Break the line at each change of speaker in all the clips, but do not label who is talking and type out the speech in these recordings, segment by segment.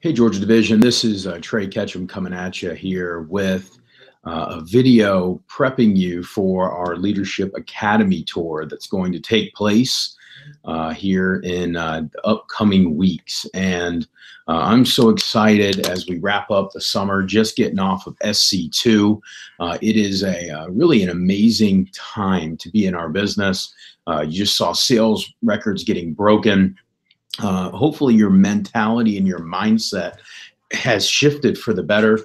Hey, Georgia Division. This is Trey Ketchum coming at you here with a video prepping you for our Leadership Academy tour that's going to take place here in the upcoming weeks. And I'm so excited as we wrap up the summer, just getting off of SC2. It is really an amazing time to be in our business. You just saw sales records getting broken. Hopefully your mentality and your mindset has shifted for the better.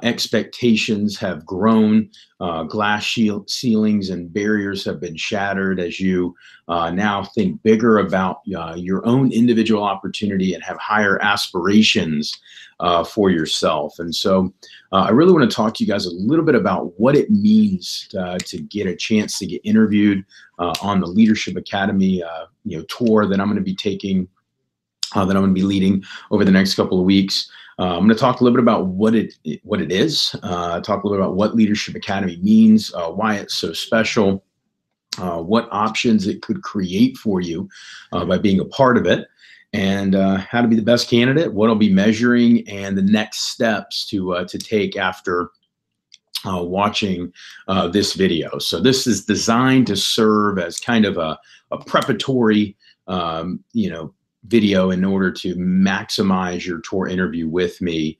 Expectations have grown. Glass ceilings and barriers have been shattered as you now think bigger about your own individual opportunity and have higher aspirations for yourself. And so I really want to talk to you guys a little bit about what it means to get a chance to get interviewed on the Leadership Academy tour that I'm going to be taking, that I'm going to be leading over the next couple of weeks. I'm going to talk a little bit about what it is, talk a little bit about what Leadership Academy means, why it's so special, what options it could create for you by being a part of it, and how to be the best candidate, what I'll be measuring, and the next steps to take after watching this video. So this is designed to serve as kind of a preparatory, video in order to maximize your tour interview with me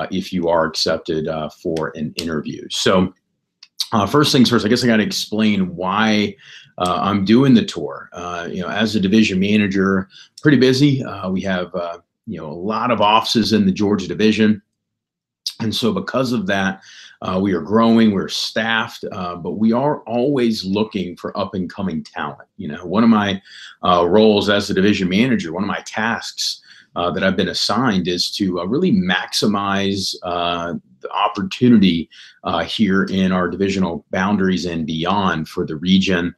if you are accepted for an interview. So first things first, I guess I got to explain why I'm doing the tour. As a division manager, pretty busy. We have a lot of offices in the Georgia division. And so because of that, we are growing, we're staffed, but we are always looking for up and coming talent. One of my roles as a division manager, one of my tasks that I've been assigned is to really maximize the opportunity here in our divisional boundaries and beyond for the region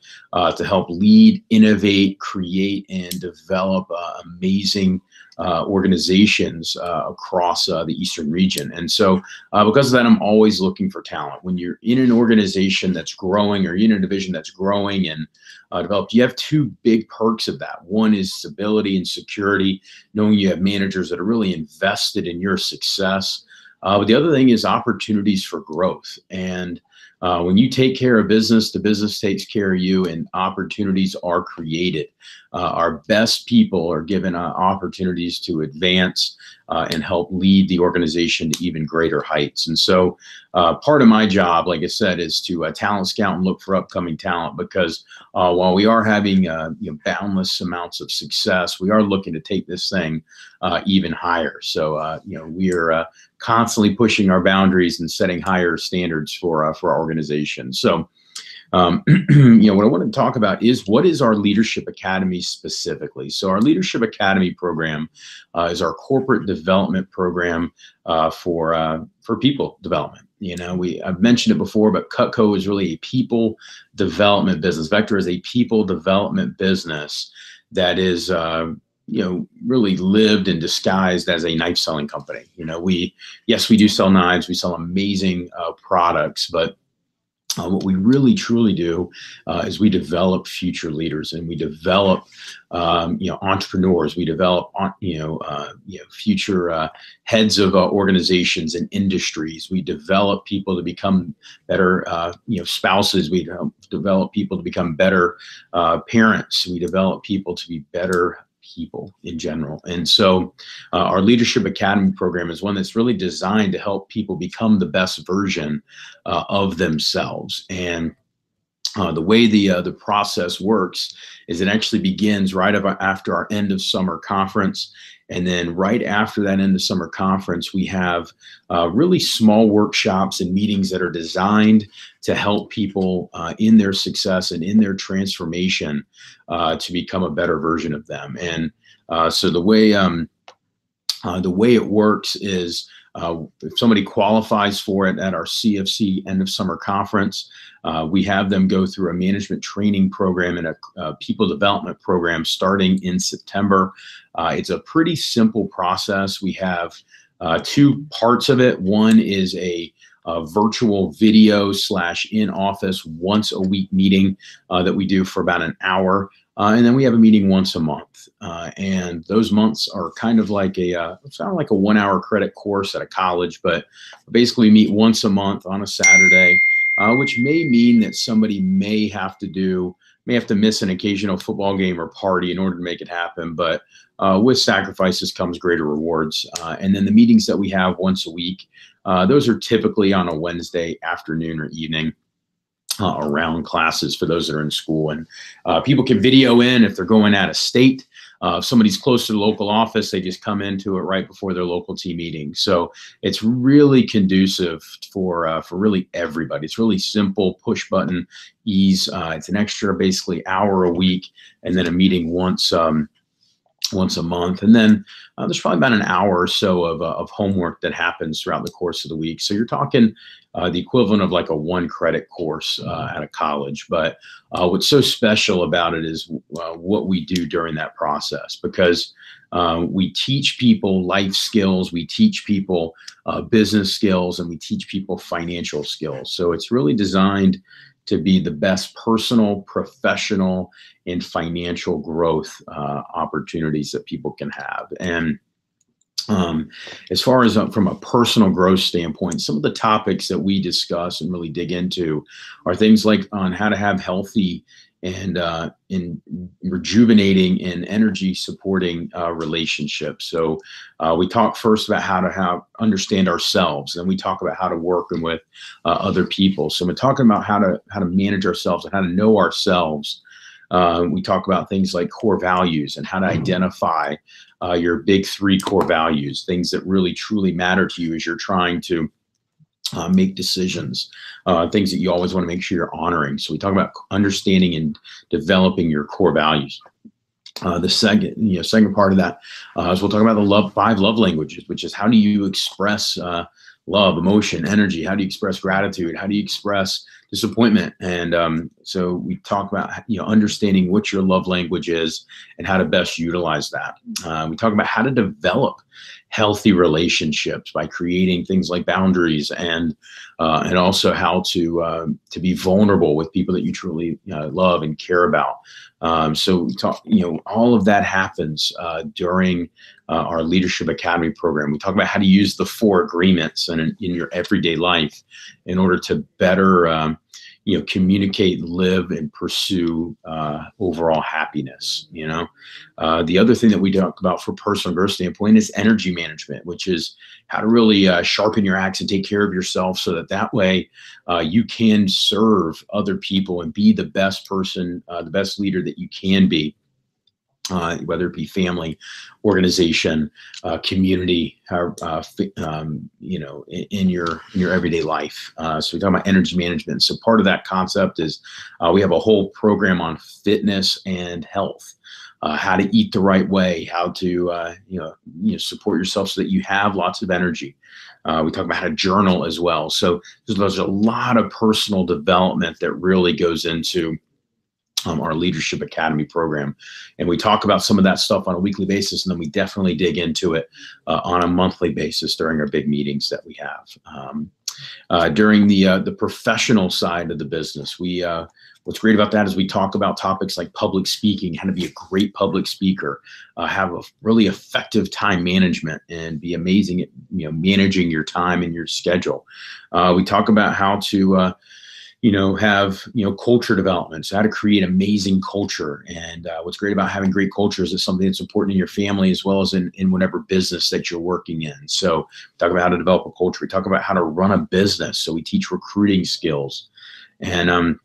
to help lead, innovate, create, and develop amazing organizations across the Eastern region. And so because of that, I'm always looking for talent. When you're in an organization that's growing or in a division that's growing and developed, you have two big perks of that. One is stability and security, knowing you have managers that are really invested in your success. But the other thing is opportunities for growth. And when you take care of business, the business takes care of you, and opportunities are created. Our best people are given opportunities to advance and help lead the organization to even greater heights. And so part of my job, like I said, is to talent scout and look for upcoming talent, because while we are having boundless amounts of success, we are looking to take this thing even higher. So we are constantly pushing our boundaries and setting higher standards for our organization. So what I want to talk about is, what is our Leadership Academy specifically? So our Leadership Academy program is our corporate development program for people development. I've mentioned it before, but Cutco is really a people development business. Vector is a people development business that is really lived and disguised as a knife selling company. We do sell knives, we sell amazing products, but what we really truly do is we develop future leaders, and we develop entrepreneurs. We develop future heads of organizations and industries. We develop people to become better spouses. We develop people to become better parents. We develop people to be better people in general. And so our Leadership Academy program is one that's really designed to help people become the best version of themselves. And the way the process works is it actually begins right after our end of summer conference. And then right after that end of summer conference, we have really small workshops and meetings that are designed to help people in their success and in their transformation to become a better version of them. And so the way it works is, if somebody qualifies for it at our CFC end of summer conference, we have them go through a management training program and a people development program starting in September. It's a pretty simple process. We have two parts of it. One is a virtual video / in-office once a week meeting that we do for about an hour. And then we have a meeting once a month. And those months are kind of like it's not like a 1 hour credit course at a college, but basically we meet once a month on a Saturday, which may mean that somebody may have to miss an occasional football game or party in order to make it happen. But with sacrifices comes greater rewards. And then the meetings that we have once a week, those are typically on a Wednesday afternoon or evening. Around classes for those that are in school, and people can video in if they're going out of state. If somebody's close to the local office, they just come into it right before their local team meeting. So it's really conducive for really everybody. It's really simple, push button ease. It's an extra basically hour a week, and then a meeting once a month. And then there's probably about an hour or so of homework that happens throughout the course of the week. So you're talking the equivalent of like a 1 credit course at a college. But what's so special about it is what we do during that process, because we teach people life skills, we teach people business skills, and we teach people financial skills. So it's really designed to be the best personal, professional, and financial growth opportunities that people can have. And as far as from a personal growth standpoint, some of the topics that we discuss and really dig into are things like on how to have healthy and in rejuvenating and energy supporting relationships. So we talk first about how to understand ourselves, and we talk about how to work with other people. So we're talking about how to manage ourselves and how to know ourselves. We talk about things like core values and how to identify your big 3 core values, things that really truly matter to you as you're trying to make decisions, things that you always want to make sure you're honoring. So we talk about understanding and developing your core values. The second part of that is we'll talk about the 5 love languages, which is how do you express love, emotion, energy? How do you express gratitude? How do you express disappointment? And so we talk about understanding what your love language is and how to best utilize that. We talk about how to develop healthy relationships by creating things like boundaries, and also how to be vulnerable with people that you truly love and care about. So we talk, all of that happens during our Leadership Academy program. We talk about how to use the 4 agreements in your everyday life in order to better communicate, live, and pursue overall happiness. The other thing that we talk about for personal growth standpoint is energy management, which is how to really sharpen your axe and take care of yourself so that way you can serve other people and be the best person, the best leader that you can be. Whether it be family, organization, community, in your everyday life. So we talk about energy management. So part of that concept is we have a whole program on fitness and health, how to eat the right way, how to support yourself so that you have lots of energy. We talk about how to journal as well. So there's a lot of personal development that really goes into our Leadership Academy program. And we talk about some of that stuff on a weekly basis, and then we definitely dig into it on a monthly basis during our big meetings that we have. During the professional side of the business, what's great about that is we talk about topics like public speaking, how to be a great public speaker, have a really effective time management, and be amazing at managing your time and your schedule. We talk about how to have culture development, so how to create amazing culture. And what's great about having great culture is it's something that's important in your family as well as in whatever business that you're working in. So we talk about how to develop a culture. We talk about how to run a business. So we teach recruiting skills. And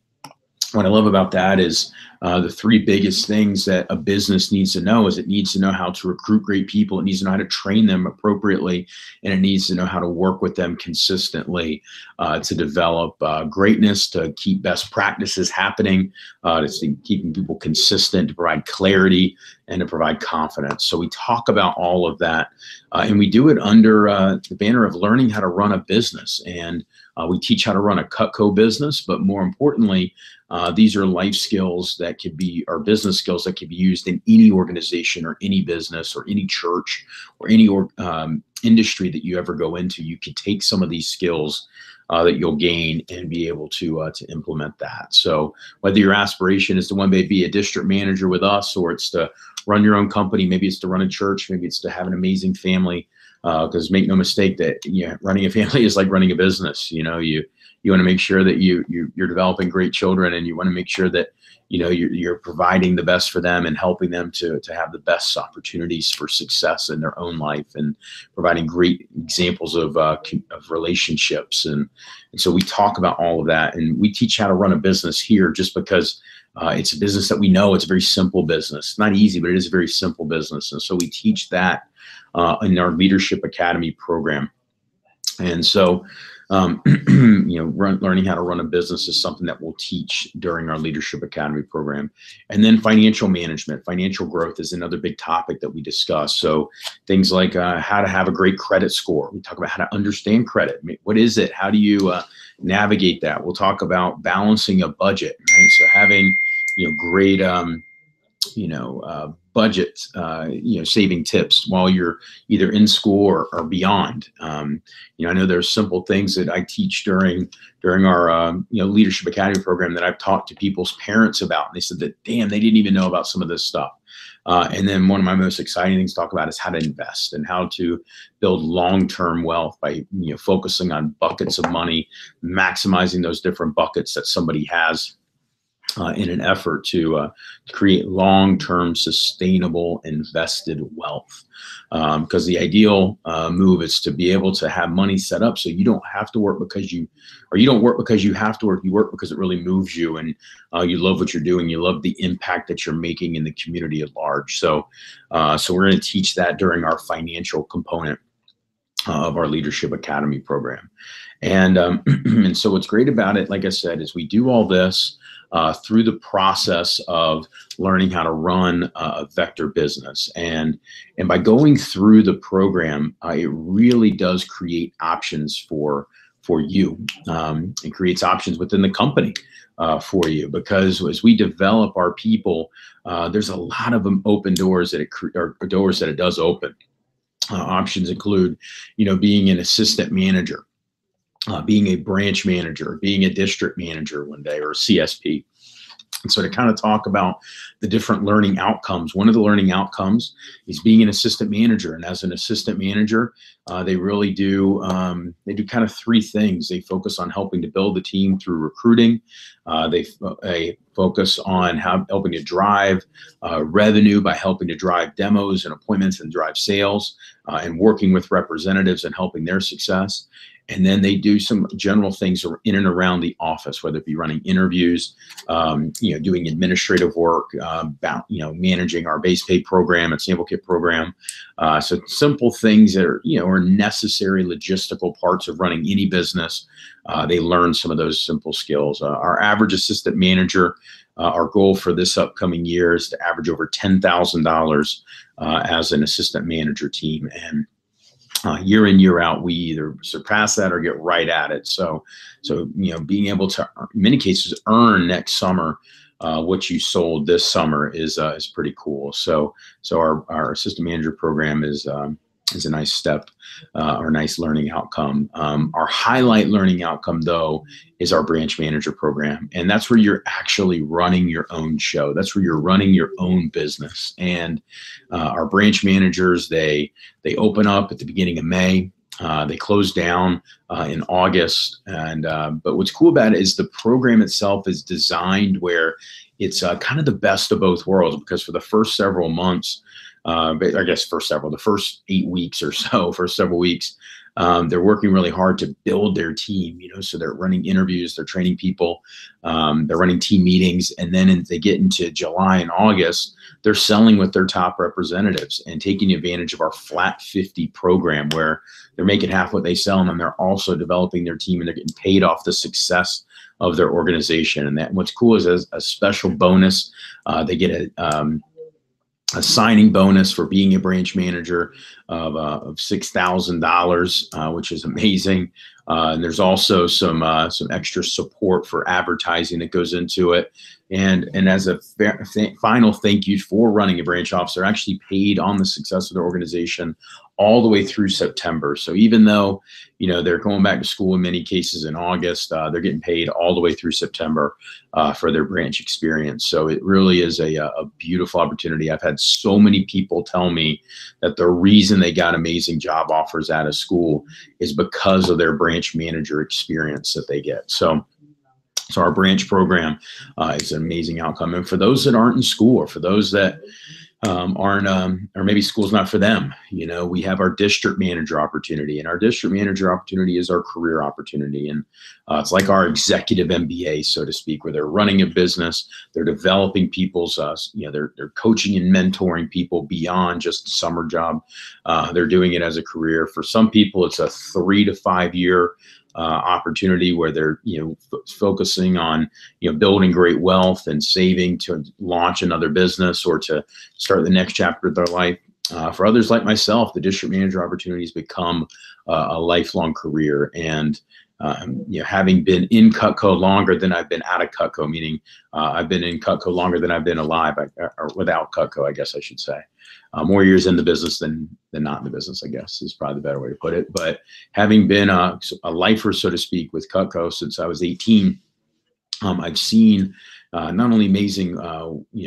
what I love about that is the 3 biggest things that a business needs to know is it needs to know how to recruit great people. It needs to know how to train them appropriately, and it needs to know how to work with them consistently to develop greatness, to keep best practices happening, to keeping people consistent, to provide clarity, and to provide confidence. So we talk about all of that, and we do it under the banner of learning how to run a business. And We teach how to run a Cutco business, but more importantly, these are life skills that could be, or business skills that could be used in any organization or any business or any church or any industry that you ever go into. You could take some of these skills that you'll gain and be able to implement that. So whether your aspiration is to one day be a district manager with us, or it's to run your own company, maybe it's to run a church, maybe it's to have an amazing family, because make no mistake that running a family is like running a business. You want to make sure that you're developing great children, and you want to make sure that you're providing the best for them and helping them to have the best opportunities for success in their own life, and providing great examples of relationships. And so we talk about all of that, and we teach how to run a business here just because it's a business that we know. It's a very simple business. It's not easy, but it is a very simple business. And so we teach that in our Leadership Academy program. And so learning how to run a business is something that we'll teach during our Leadership Academy program. And then financial management, financial growth is another big topic that we discuss. So things like how to have a great credit score. We talk about how to understand credit. I mean, what is it? How do you navigate that? We'll talk about balancing a budget, right? So having great budget, saving tips while you're either in school or beyond. I know there's simple things that I teach during our Leadership Academy program that I've talked to people's parents about, and they said that, damn, they didn't even know about some of this stuff. And then one of my most exciting things to talk about is how to invest and how to build long-term wealth by focusing on buckets of money, maximizing those different buckets that somebody has, in an effort to create long-term sustainable invested wealth. Because the ideal move is to be able to have money set up so you don't have to work you don't work because you have to work. You work because it really moves you, and you love what you're doing. You love the impact that you're making in the community at large. So we're going to teach that during our financial component of our Leadership Academy program. And and so what's great about it, like I said, is we do all this through the process of learning how to run a vector business. And by going through the program, it really does create options for you. It creates options within the company for you, because as we develop our people, there's a lot of open doors that it does open. Options include, being an assistant manager, being a branch manager, being a district manager one day, or a CSP. And so to kind of talk about the different learning outcomes, one of the learning outcomes is being an assistant manager. And as an assistant manager, they really do kind of three things. They focus on helping to build the team through recruiting. They focus on helping to drive revenue by helping to drive demos and appointments and drive sales, and working with representatives and helping their success. And then they do some general things in and around the office, whether it be running interviews, doing administrative work, managing our base pay program and sample kit program. So simple things that are necessary logistical parts of running any business. They learn some of those simple skills. Our average assistant manager, our goal for this upcoming year is to average over $10,000 as an assistant manager team. And year in, year out, we either surpass that or get right at it. So being able to, in many cases, earn next summer what you sold this summer is pretty cool. So our assistant manager program is a nice step, or a nice learning outcome. Our highlight learning outcome, though, is our branch manager program. And that's where you're actually running your own show. That's where you're running your own business. And our branch managers, they open up at the beginning of May. They close down in August. And but what's cool about it is the program itself is designed where it's kind of the best of both worlds, because for the first several months, the first 8 weeks or so, first several weeks, they're working really hard to build their team, so they're running interviews, they're training people, they're running team meetings. And then as they get into July and August, they're selling with their top representatives and taking advantage of our flat 50 program, where they're making half what they sell, and then they're also developing their team, and they're getting paid off the success of their organization. And what's cool is, as a special bonus, they get a signing bonus for being a branch manager of $6,000, which is amazing. And there's also some extra support for advertising that goes into it. And as a final thank you for running a branch office, they're actually paid on the success of their organization all the way through September. So even though, they're going back to school in many cases in August, they're getting paid all the way through September for their branch experience. So it really is a beautiful opportunity. I've had so many people tell me that the reason they got amazing job offers out of school is because of their branch manager experience that they get. So our branch program is an amazing outcome. And for those that aren't in school, or for those that aren't, or maybe school's not for them, we have our district manager opportunity, and our district manager opportunity is our career opportunity. And it's like our executive MBA, so to speak, where they're running a business, they're developing people's, they're coaching and mentoring people beyond just a summer job. They're doing it as a career. For some people, it's a 3 to 5 year opportunity where they're focusing on building great wealth and saving to launch another business or to start the next chapter of their life. For others like myself, the district manager opportunity has become a lifelong career. And having been in Cutco longer than I've been out of Cutco, meaning I've been in Cutco longer than I've been alive, or without Cutco, I guess I should say. More years in the business than not in the business, I guess, is probably the better way to put it. But having been a lifer, so to speak, with Cutco since I was 18, I've seen not only amazing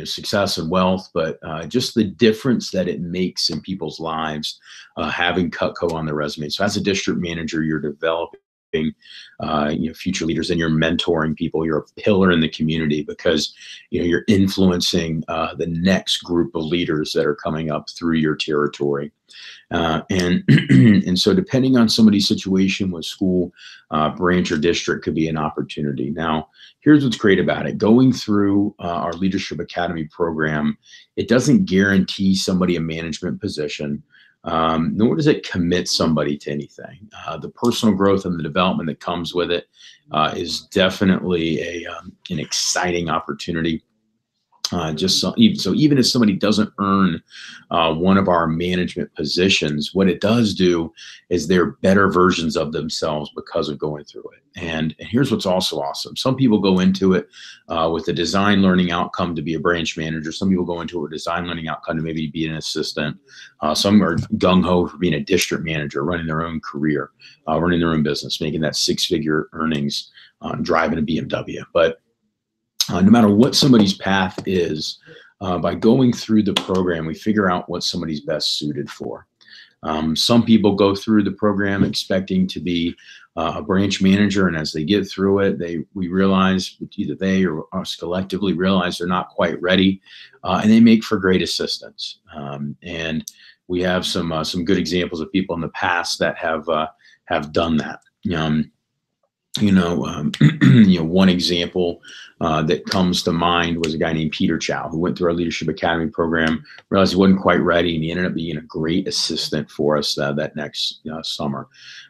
success and wealth, but just the difference that it makes in people's lives having Cutco on their resume. So as a district manager, you're developing future leaders, and you're mentoring people. You're a pillar in the community because you're influencing the next group of leaders that are coming up through your territory. And so depending on somebody's situation with school, branch, or district could be an opportunity. Now, here's what's great about it. Going through our Leadership Academy program, it doesn't guarantee somebody a management position, nor does it commit somebody to anything. The personal growth and the development that comes with it is definitely an exciting opportunity. So even if somebody doesn't earn one of our management positions, what it does do is they're better versions of themselves because of going through it. And here's what's also awesome. Some people go into it with a design learning outcome to be a branch manager. Some people go into it with a design learning outcome to maybe be an assistant. Some are gung-ho for being a district manager, running their own career, running their own business, making that 6-figure earnings, driving a BMW. But no matter what somebody's path is, by going through the program, we figure out what somebody's best suited for. Some people go through the program expecting to be a branch manager, and as they get through it, we realize, either they or us collectively realize they're not quite ready, and they make for great assistants. And we have some good examples of people in the past that have done that. One example that comes to mind was a guy named Peter Chow, who went through our Leadership Academy program, realized he wasn't quite ready, and he ended up being a great assistant for us that next summer,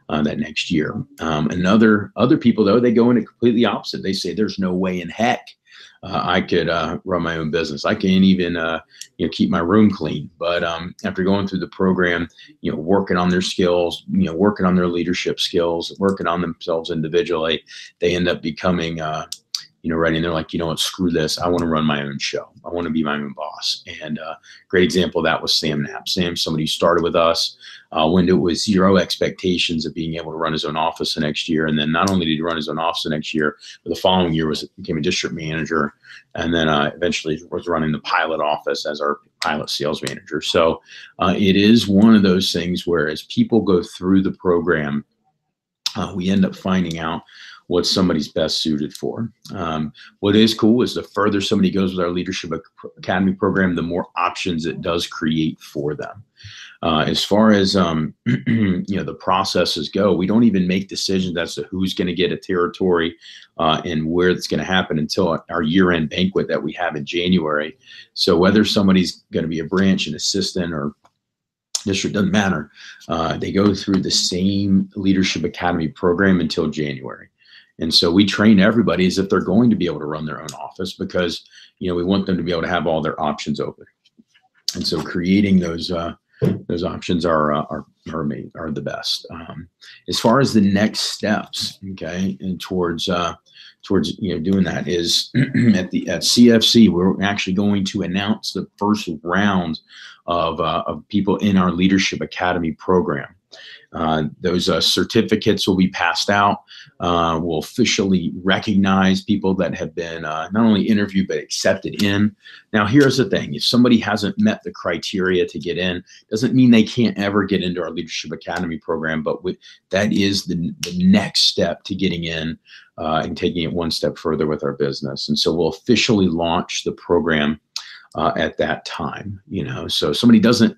that next year. And other people, though, they go in a completely opposite. They say, there's no way in heck I could run my own business. I can't even keep my room clean. But after going through the program, working on their skills, working on their leadership skills, working on themselves individually, they end up becoming ready. And they're like, what, screw this. I want to run my own show. I want to be my own boss. And great example of that was Sam Knapp. Sam, somebody who started with us when it was zero expectations of being able to run his own office the next year. And then not only did he run his own office the next year, but the following year became a district manager. And then eventually was running the pilot office as our pilot sales manager. So it is one of those things where as people go through the program, we end up finding out what somebody's best suited for. What is cool is the further somebody goes with our Leadership Academy program, the more options it does create for them. As far as the processes go, we don't even make decisions as to who's going to get a territory and where it's going to happen until our year-end banquet that we have in January. So whether somebody's going to be a branch, an assistant, or district, doesn't matter. They go through the same Leadership Academy program until January. And so we train everybody as if they're going to be able to run their own office because, we want them to be able to have all their options open. And so creating those Those options are the best. As far as the next steps, okay, and towards doing that is at CFC, we're actually going to announce the first round of people in our Leadership Academy program. Those certificates will be passed out. We'll officially recognize people that have been not only interviewed but accepted in. Now, here's the thing. If somebody hasn't met the criteria to get in, doesn't mean they can't ever get into our Leadership Academy program, but that is the next step to getting in and taking it one step further with our business. And so we'll officially launch the program at that time. So somebody doesn't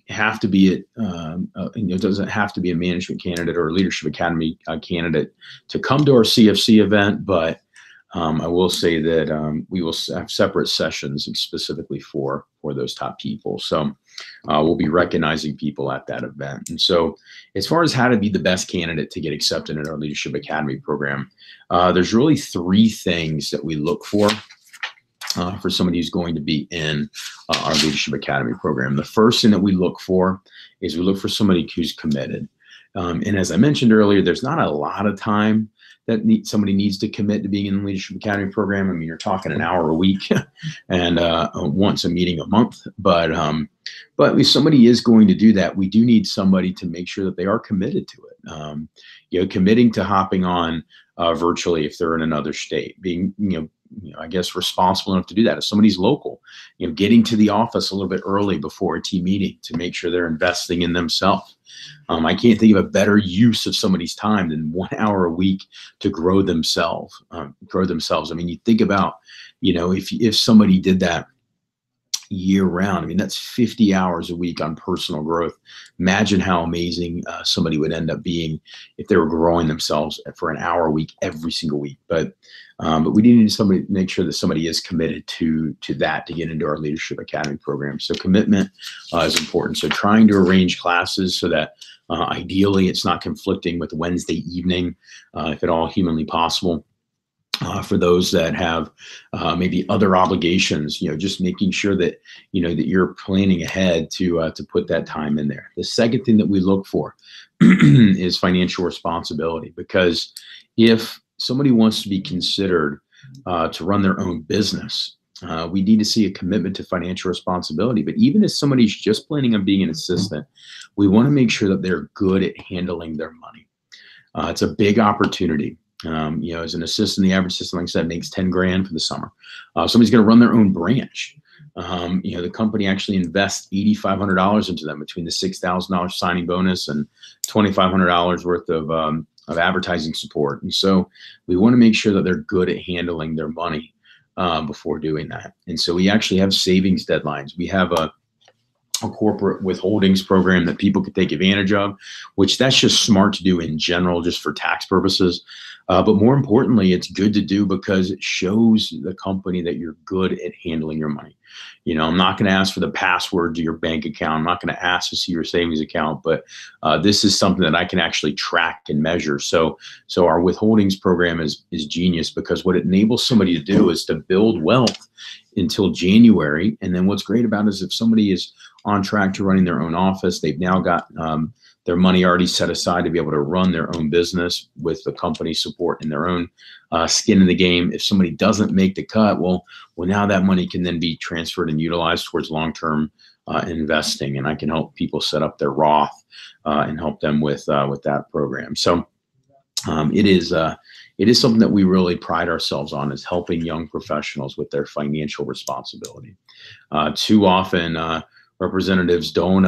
have to be doesn't have to be a management candidate or a Leadership Academy candidate to come to our CFC event, but I will say that we will have separate sessions specifically for those top people. So we'll be recognizing people at that event. And so as far as how to be the best candidate to get accepted in our Leadership Academy program, there's really three things that we look for somebody who's going to be in our Leadership Academy program. The first thing that we look for is we look for somebody who's committed. And as I mentioned earlier, there's not a lot of time that somebody needs to commit to being in the Leadership Academy program. I mean, you're talking an hour a week and once a meeting a month. But if somebody is going to do that, we do need somebody to make sure that they are committed to it. Committing to hopping on virtually if they're in another state, being, I guess, responsible enough to do that. If somebody's local, getting to the office a little bit early before a team meeting to make sure they're investing in themselves. I can't think of a better use of somebody's time than 1 hour a week to grow themselves. I mean, you think about, if somebody did that year round, I mean, that's 50 hours a week on personal growth. Imagine how amazing somebody would end up being if they were growing themselves for an hour a week every single week. But we need somebody to make sure that somebody is committed to that to get into our Leadership Academy program. So commitment is important. So trying to arrange classes so that ideally it's not conflicting with Wednesday evening, if at all humanly possible. For those that have maybe other obligations, just making sure that that you're planning ahead to put that time in there. The second thing that we look for is financial responsibility, because if somebody wants to be considered to run their own business, we need to see a commitment to financial responsibility. But even if somebody's just planning on being an assistant, we want to make sure that they're good at handling their money. It's a big opportunity. As an assistant, the average assistant, like I said, makes 10 grand for the summer. Somebody's going to run their own branch. The company actually invests $8,500 into them between the $6,000 signing bonus and $2,500 worth of advertising support. And so we want to make sure that they're good at handling their money before doing that. And so we actually have savings deadlines. We have a corporate withholdings program that people could take advantage of, which that's just smart to do in general, just for tax purposes. But more importantly, it's good to do because it shows the company that you're good at handling your money. I'm not going to ask for the password to your bank account. I'm not going to ask to see your savings account, but this is something that I can actually track and measure. So our withholdings program is genius, because what it enables somebody to do is to build wealth until January. And then what's great about it is if somebody is on track to running their own office, they've now got their money already set aside to be able to run their own business with the company support and their own skin in the game. If somebody doesn't make the cut, well, now that money can then be transferred and utilized towards long-term investing, and I can help people set up their Roth and help them with that program. So it is something that we really pride ourselves on, is helping young professionals with their financial responsibility. Too often, representatives don't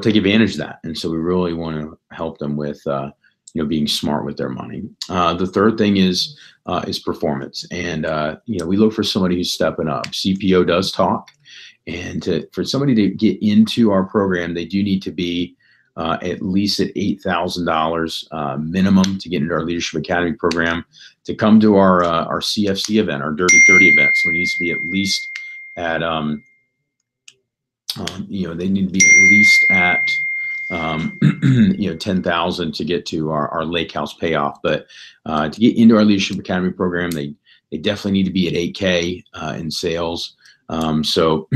take advantage of that, and so we really want to help them with being smart with their money. The third thing is performance, and we look for somebody who's stepping up. CPO does talk, and for somebody to get into our program, they do need to be at least at $8,000 minimum to get into our Leadership Academy program. To come to our CFC event, our Dirty 30 event, somebody needs to be at least at they need to be at least at 10,000 to get to our lake house payoff. But to get into our Leadership Academy program, they definitely need to be at 8K in sales. So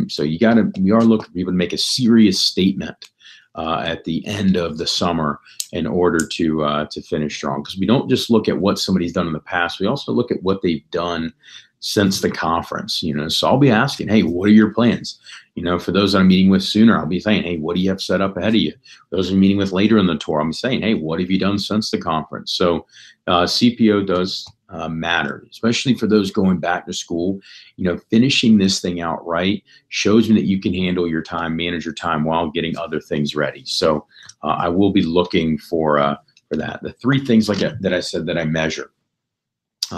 so we are looking for people to make a serious statement at the end of the summer in order to finish strong. Because we don't just look at what somebody's done in the past, we also look at what they've done since the conference. So I'll be asking, hey, what are your plans? For those that I'm meeting with sooner, I'll be saying, hey, what do you have set up ahead of you? Those I'm meeting with later in the tour, I'm saying, hey, what have you done since the conference? So CPO does matter, especially for those going back to school. Finishing this thing out right shows me that you can handle your time, manage your time while getting other things ready. So I will be looking for that. The three things that I said that I measure.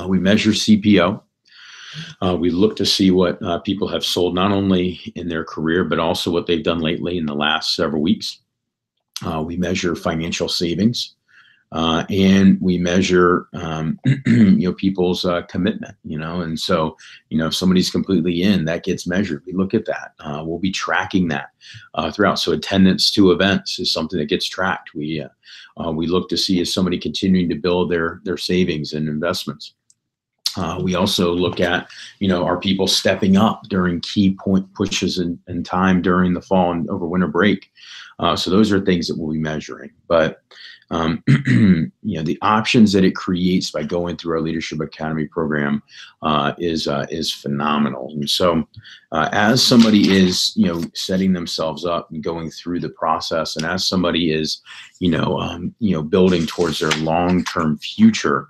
We measure CPO. We look to see what people have sold, not only in their career, but also what they've done lately in the last several weeks. We measure financial savings. And we measure, people's commitment, and so, if somebody's completely in, that gets measured. We look at that. We'll be tracking that throughout. So attendance to events is something that gets tracked. We look to see, is somebody continuing to build their savings and investments. We also look at, are people stepping up during key point pushes and time during the fall and over winter break. So those are things that we'll be measuring. But the options that it creates by going through our Leadership Academy program is phenomenal. And so as somebody is, setting themselves up and going through the process, and as somebody is, building towards their long-term future,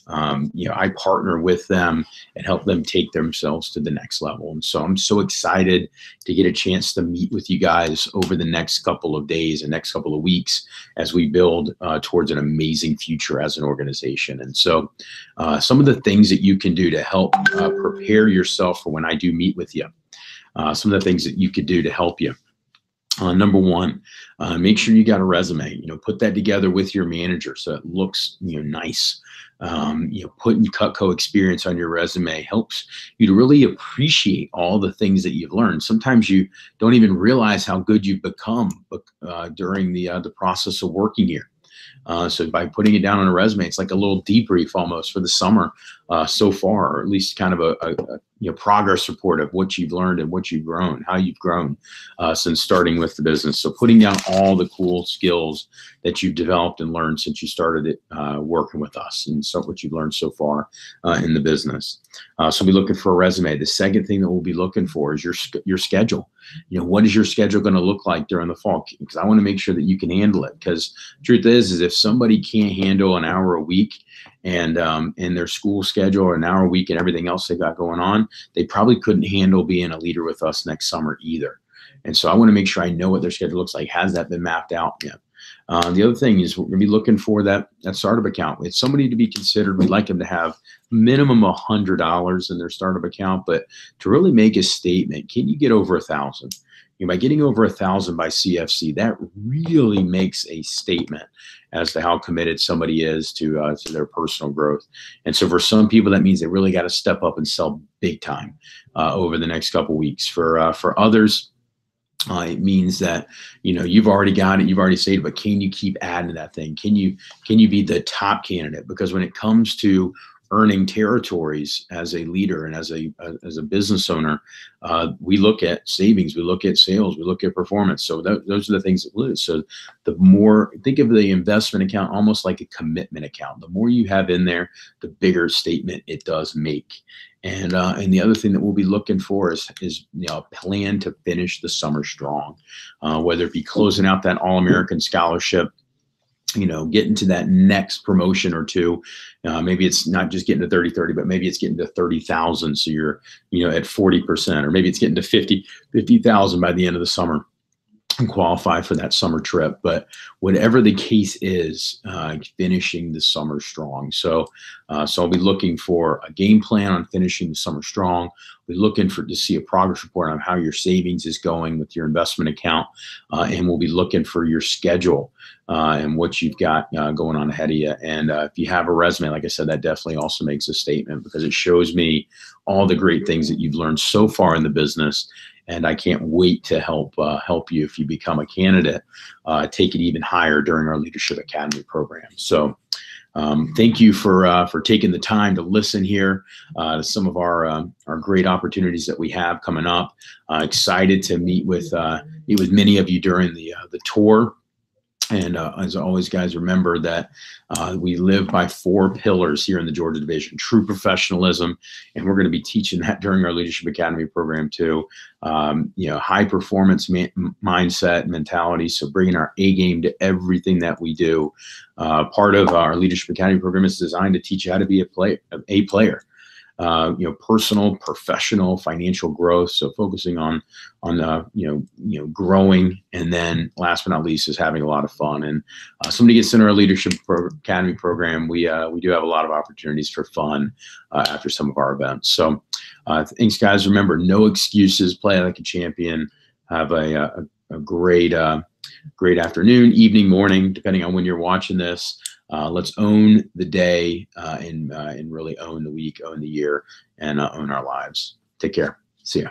I partner with them and help them take themselves to the next level. And so I'm so excited to get a chance to meet with you guys over the next couple of days and next couple of weeks as we build towards an amazing future as an organization. And so some of the things that you can do to help prepare yourself for when I do meet with you, some of the things that you could do to help you. Number one, make sure you got a resume. Put that together with your manager so it looks nice. Putting Cutco experience on your resume helps you to really appreciate all the things that you've learned. Sometimes you don't even realize how good you've become during the process of working here. So by putting it down on a resume, it's like a little debrief almost for the summer so far, or at least kind of a progress report of what you've learned and what you've grown, how you've grown since starting with the business. So putting down all the cool skills that you've developed and learned since you started it working with us, and so what you've learned so far in the business. So we'll be looking for a resume. The second thing that we'll be looking for is your schedule. What is your schedule going to look like during the fall? Because I want to make sure that you can handle it. Because truth is if somebody can't handle an hour a week and their school schedule, or an hour a week and everything else they've got going on, they probably couldn't handle being a leader with us next summer either. And so I want to make sure I know what their schedule looks like. Has that been mapped out yet? The other thing is we're going to be looking for that startup account. It's somebody to be considered. We'd like them to have minimum $100 in their startup account, but to really make a statement, can you get over 1,000? By getting over 1,000 by CFC, that really makes a statement as to how committed somebody is to their personal growth. And so for some people, that means they really got to step up and sell big time over the next couple of weeks. For others, it means that you've already got it, you've already saved it, but can you keep adding to that thing? Can you be the top candidate? Because when it comes to earning territories as a leader and as a business owner, we look at savings, we look at sales, we look at performance. So those are the things that lose. So the more, think of the investment account almost like a commitment account. The more you have in there, the bigger statement it does make. And the other thing that we'll be looking for is a plan to finish the summer strong, whether it be closing out that All-American scholarship, getting to that next promotion or two. Maybe it's not just getting to 30-30, but maybe it's getting to 30,000. So you're, at 40%, or maybe it's getting to 50,000 by the end of the summer and qualify for that summer trip. But whatever the case is, finishing the summer strong. So I'll be looking for a game plan on finishing the summer strong. We're looking to see a progress report on how your savings is going with your investment account. And we'll be looking for your schedule and what you've got going on ahead of you. And if you have a resume, like I said, that definitely also makes a statement, because it shows me all the great things that you've learned so far in the business. And I can't wait to help you if you become a candidate, take it even higher during our Leadership Academy program. So Thank you for taking the time to listen here to some of our great opportunities that we have coming up. Excited to meet with many of you during the tour. And as always, guys, remember that we live by 4 pillars here in the Georgia Division: true professionalism, and we're going to be teaching that during our Leadership Academy program too. High performance mindset, mentality. So bringing our A game to everything that we do. Part of our Leadership Academy program is designed to teach you how to be a player. Personal, professional, financial growth. So focusing on growing, and then last but not least is having a lot of fun. And somebody gets into our Leadership Academy program, we do have a lot of opportunities for fun after some of our events. So thanks, guys. Remember, no excuses. Play like a champion. Have a great afternoon, evening, morning, depending on when you're watching this. Let's own the day and really own the week, own the year, and own our lives. Take care. See ya.